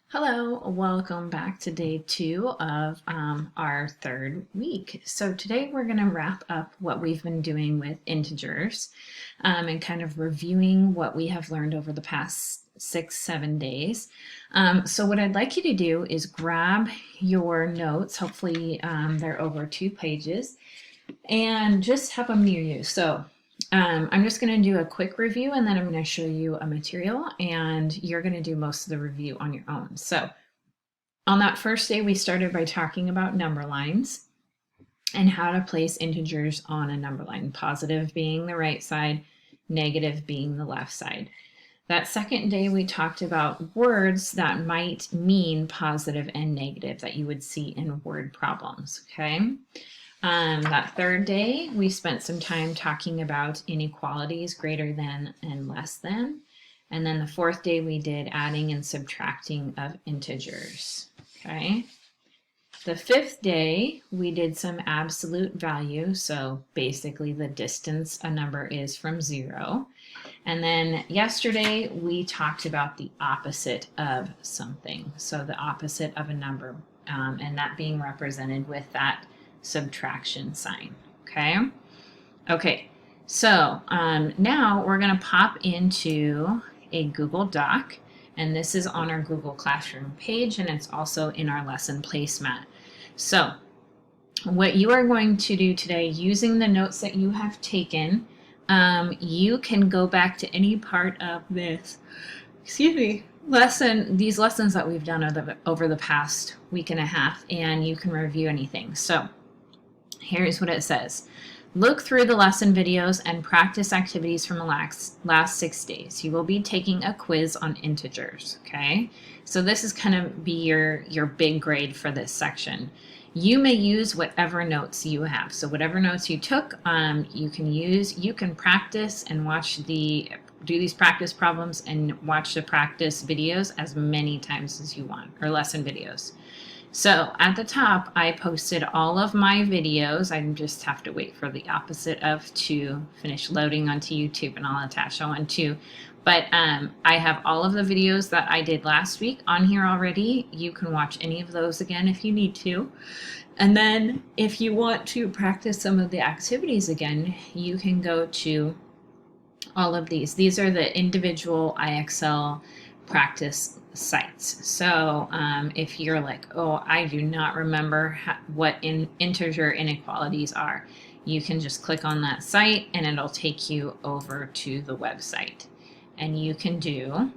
Hello, welcome back to day 2 of our third week. So today we're going to wrap up what we've been doing with integers and kind of reviewing what we have learned over the past 6-7 days. So what I'd like you to do is grab your notes, hopefully they're over 2 pages, and just have them near you. So I'm just going to do a quick review and then I'm going to show you a material and you're going to do most of the review on your own. So on that first day, we started by talking about number lines and how to place integers on a number line, positive being the right side, negative being the left side. That second day, we talked about words that might mean positive and negative that you would see in word problems, okay? That third day, we spent some time talking about inequalities, greater than and less than. And then the fourth day, we did adding and subtracting of integers, okay? The fifth day, we did some absolute value, so basically the distance a number is from 0. And then yesterday, we talked about the opposite of something, so the opposite of a number, and that being represented with that subtraction sign, okay? So now we're going to pop into a Google Doc, and this is on our Google Classroom page, and it's also in our lesson placemat. So what you are going to do today, using the notes that you have taken, you can go back to any part of this, these lessons that we've done over the past week and a half, and you can review anything. So here's what it says. Look through the lesson videos and practice activities from the last 6 days. You will be taking a quiz on integers, okay? So this is kind of be your big grade for this section. You may use whatever notes you have. So whatever notes you took, you can use. You can practice and do these practice problems and watch the practice videos as many times as you want, or lesson videos. So at the top, I posted all of my videos. I just have to wait for the opposite of to finish loading onto YouTube, and I'll attach that one too. But I have all of the videos that I did last week on here already. You can watch any of those again if you need to. And then if you want to practice some of the activities again, you can go to all of these. These are the individual IXL practice sites. So if you're like, oh, I do not remember what integer inequalities are, you can just click on that site and it'll take you over to the website. And you can do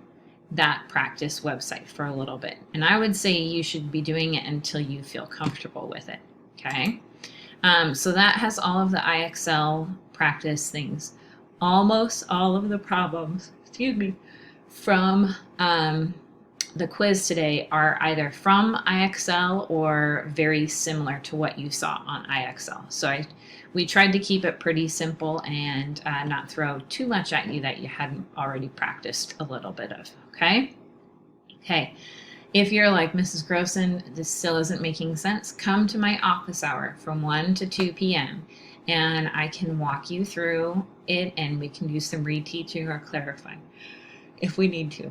that practice website for a little bit. And I would say you should be doing it until you feel comfortable with it, okay? So that has all of the IXL practice things. Almost all of the problems, from the quiz today are either from IXL or very similar to what you saw on IXL. So we tried to keep it pretty simple and not throw too much at you that you hadn't already practiced a little bit of, okay? Okay, if you're like, Mrs. Grossen, this still isn't making sense, come to my office hour from 1 to 2 p.m. and I can walk you through it and we can do some reteaching or clarifying if we need to,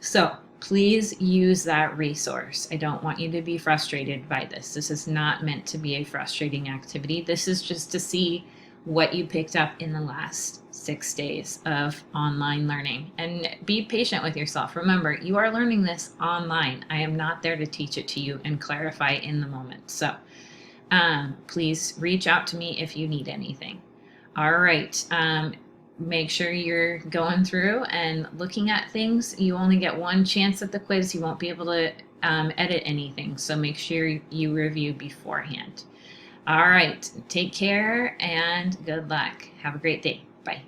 So please use that resource. I don't want you to be frustrated by this. This is not meant to be a frustrating activity. This is just to see what you picked up in the last 6 days of online learning. And be patient with yourself. Remember, you are learning this online. I am not there to teach it to you and clarify in the moment. So please reach out to me if you need anything. All right. Make sure you're going through and looking at things. You only get one chance at the quiz. You won't be able to edit anything. So make sure you review beforehand. All right. Take care and good luck. Have a great day. Bye.